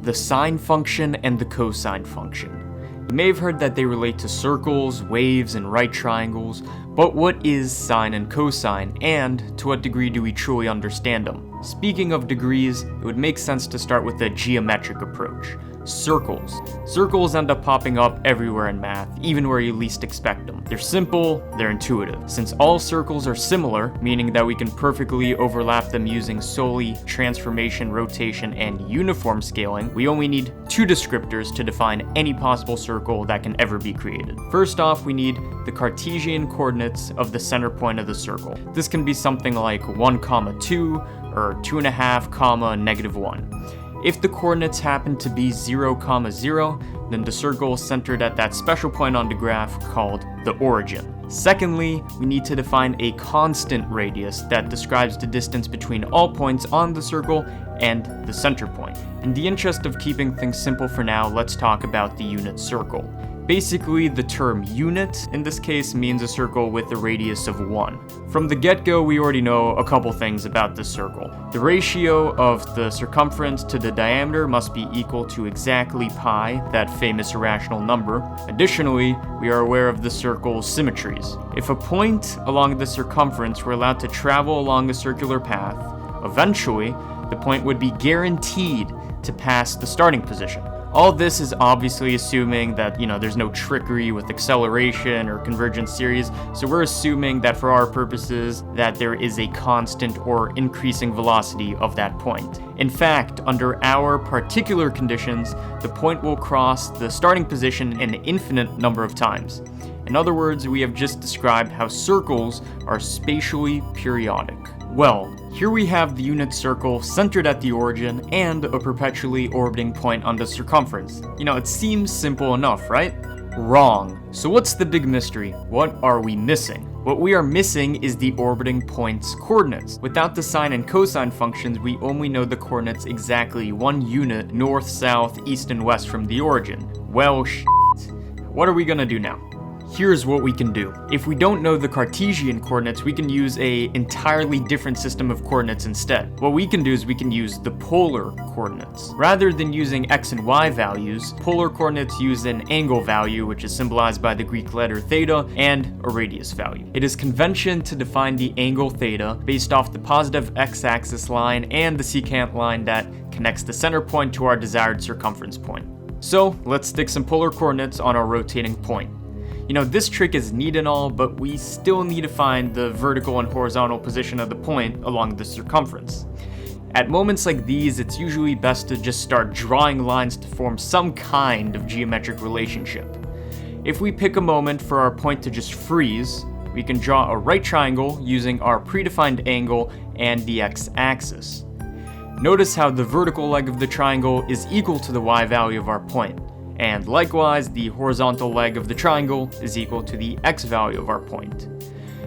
the sine function and the cosine function. You may have heard that they relate to circles, waves, and right triangles, but what is sine and cosine, and to what degree do we truly understand them? Speaking of degrees, it would make sense to start with a geometric approach. Circles. Circles end up popping up everywhere in math, even where you least expect them. They're simple, they're intuitive. Since all circles are similar, meaning that we can perfectly overlap them using solely transformation, rotation, and uniform scaling, we only need two descriptors to define any possible circle that can ever be created. First off, we need the Cartesian coordinates of the center point of the circle. This can be something like 1, 2, or 2.5, -1. If the coordinates happen to be 0, 0, then the circle is centered at that special point on the graph called the origin. Secondly, we need to define a constant radius that describes the distance between all points on the circle and the center point. In the interest of keeping things simple for now, let's talk about the unit circle. Basically, the term unit in this case means a circle with a radius of 1. From the get-go, we already know a couple things about this circle. The ratio of the circumference to the diameter must be equal to exactly pi, that famous irrational number. Additionally, we are aware of the circle's symmetries. If a point along the circumference were allowed to travel along a circular path, eventually, the point would be guaranteed to pass the starting position. All this is obviously assuming that, there's no trickery with acceleration or convergence series, so we're assuming that for our purposes that there is a constant or increasing velocity of that point. In fact, under our particular conditions, the point will cross the starting position an infinite number of times. In other words, we have just described how circles are spatially periodic. Well, here we have the unit circle centered at the origin and a perpetually orbiting point on the circumference. It seems simple enough, right? Wrong. So what's the big mystery? What are we missing? What we are missing is the orbiting point's coordinates. Without the sine and cosine functions, we only know the coordinates exactly 1 unit north, south, east, and west from the origin. Well, what are we gonna do now? Here's what we can do. If we don't know the Cartesian coordinates, we can use an entirely different system of coordinates instead. What we can do is we can use the polar coordinates. Rather than using x and y values, polar coordinates use an angle value, which is symbolized by the Greek letter theta, and a radius value. It is convention to define the angle theta based off the positive x-axis line and the secant line that connects the center point to our desired circumference point. So let's stick some polar coordinates on our rotating point. This trick is neat and all, but we still need to find the vertical and horizontal position of the point along the circumference. At moments like these, it's usually best to just start drawing lines to form some kind of geometric relationship. If we pick a moment for our point to just freeze, we can draw a right triangle using our predefined angle and the x-axis. Notice how the vertical leg of the triangle is equal to the y value of our point. And likewise, the horizontal leg of the triangle is equal to the x value of our point.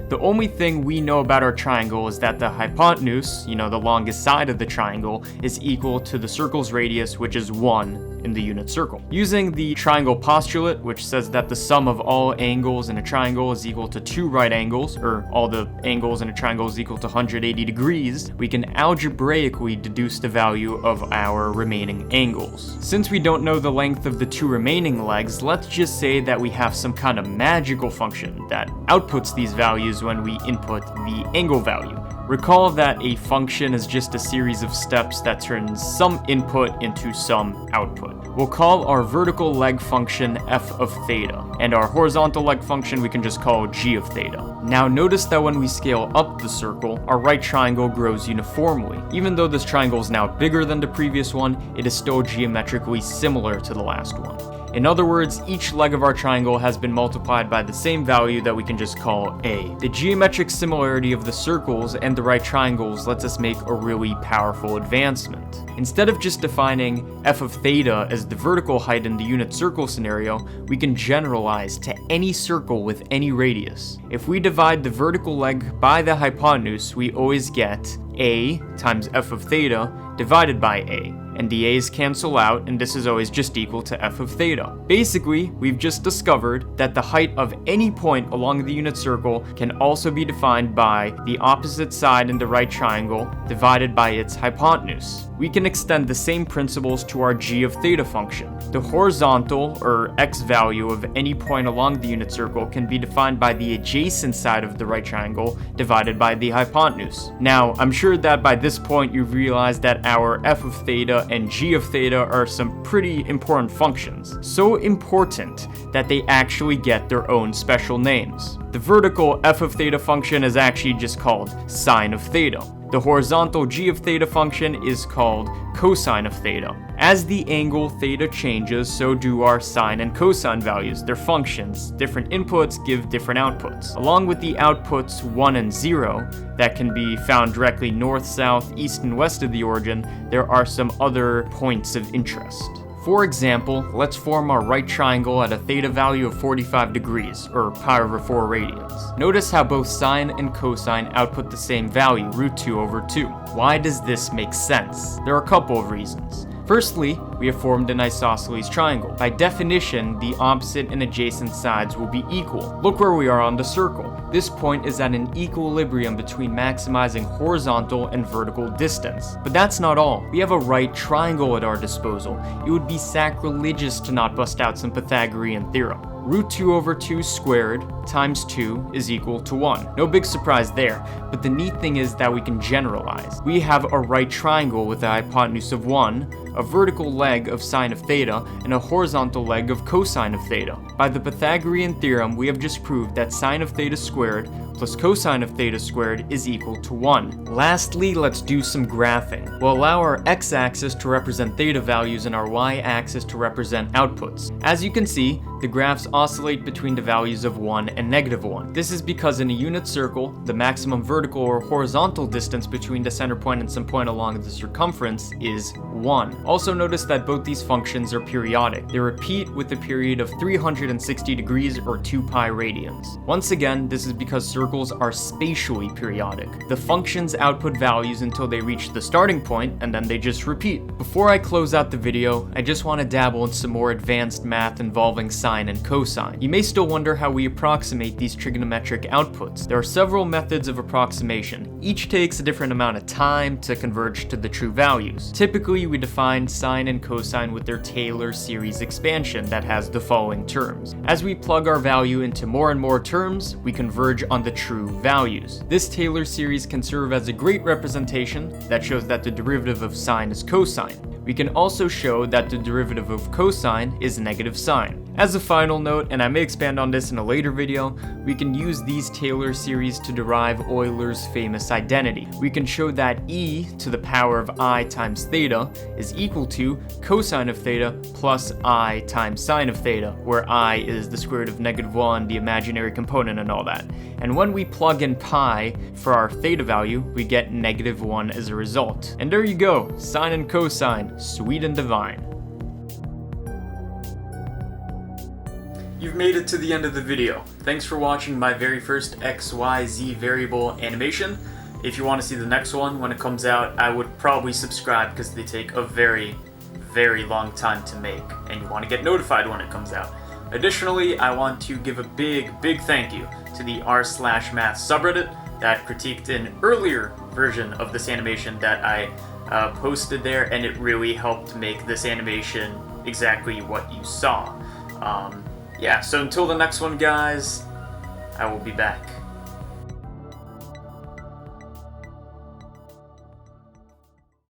The only thing we know about our triangle is that the hypotenuse, the longest side of the triangle, is equal to the circle's radius, which is 1 in the unit circle. Using the triangle postulate, which says that the sum of all angles in a triangle is equal to 2 right angles, or all the angles in a triangle is equal to 180 degrees, we can algebraically deduce the value of our remaining angles. Since we don't know the length of the 2 remaining legs, let's just say that we have some kind of magical function that outputs these values when we input the angle value. Recall that a function is just a series of steps that turns some input into some output. We'll call our vertical leg function f of theta, and our horizontal leg function we can just call g of theta. Now notice that when we scale up the circle, our right triangle grows uniformly. Even though this triangle is now bigger than the previous one, it is still geometrically similar to the last one. In other words, each leg of our triangle has been multiplied by the same value that we can just call a. The geometric similarity of the circles and the right triangles lets us make a really powerful advancement. Instead of just defining f of theta as the vertical height in the unit circle scenario, we can generalize to any circle with any radius. If we divide the vertical leg by the hypotenuse, we always get a times f of theta divided by a. and the a's cancel out, and this is always just equal to f of theta. Basically, we've just discovered that the height of any point along the unit circle can also be defined by the opposite side in the right triangle divided by its hypotenuse. We can extend the same principles to our g of theta function. The horizontal, or x value of any point along the unit circle can be defined by the adjacent side of the right triangle divided by the hypotenuse. Now, I'm sure that by this point you've realized that our f of theta and g of theta are some pretty important functions. So important that they actually get their own special names. The vertical f of theta function is actually just called sine of theta. The horizontal g of theta function is called cosine of theta. As the angle theta changes, so do our sine and cosine values, their functions. Different inputs give different outputs. Along with the outputs 1 and 0 that can be found directly north, south, east, and west of the origin, there are some other points of interest. For example, let's form our right triangle at a theta value of 45 degrees, or pi over 4 radians. Notice how both sine and cosine output the same value, root 2 over 2. Why does this make sense? There are a couple of reasons. Firstly, we have formed an isosceles triangle. By definition, the opposite and adjacent sides will be equal. Look where we are on the circle. This point is at an equilibrium between maximizing horizontal and vertical distance. But that's not all. We have a right triangle at our disposal. It would be sacrilegious to not bust out some Pythagorean theorem. Root 2 over 2 squared times 2 is equal to 1. No big surprise there, but the neat thing is that we can generalize. We have a right triangle with a hypotenuse of 1, a vertical leg of sine of theta, and a horizontal leg of cosine of theta. By the Pythagorean theorem, we have just proved that sine of theta squared plus cosine of theta squared is equal to 1. Lastly, let's do some graphing. We'll allow our x-axis to represent theta values and our y-axis to represent outputs. As you can see, the graphs oscillate between the values of 1 and -1. This is because in a unit circle, the maximum vertical or horizontal distance between the center point and some point along the circumference is 1. Also notice that both these functions are periodic. They repeat with a period of 360 degrees or 2 pi radians. Once again, this is because circles are spatially periodic. The functions output values until they reach the starting point, and then they just repeat. Before I close out the video, I just want to dabble in some more advanced math involving sine and cosine. You may still wonder how we approximate these trigonometric outputs. There are several methods of approximation. Each takes a different amount of time to converge to the true values. Typically, we define sine and cosine with their Taylor series expansion that has the following terms. As we plug our value into more and more terms, we converge on the true values. This Taylor series can serve as a great representation that shows that the derivative of sine is cosine. We can also show that the derivative of cosine is negative sine. As a final note, and I may expand on this in a later video, we can use these Taylor series to derive Euler's famous identity. We can show that e to the power of I times theta is equal to cosine of theta plus I times sine of theta, where I is the square root of -1, the imaginary component and all that. And when we plug in pi for our theta value, we get -1 as a result. And there you go, sine and cosine, sweet and divine. You've made it to the end of the video. Thanks for watching my very first XYZ variable animation. If you want to see the next one when it comes out, I would probably subscribe because they take a very, very long time to make, and you want to get notified when it comes out. Additionally, I want to give a big thank you to the r/math subreddit that critiqued an earlier version of this animation that I posted there, and it really helped make this animation exactly what you saw. Yeah, so until the next one, guys, I will be back.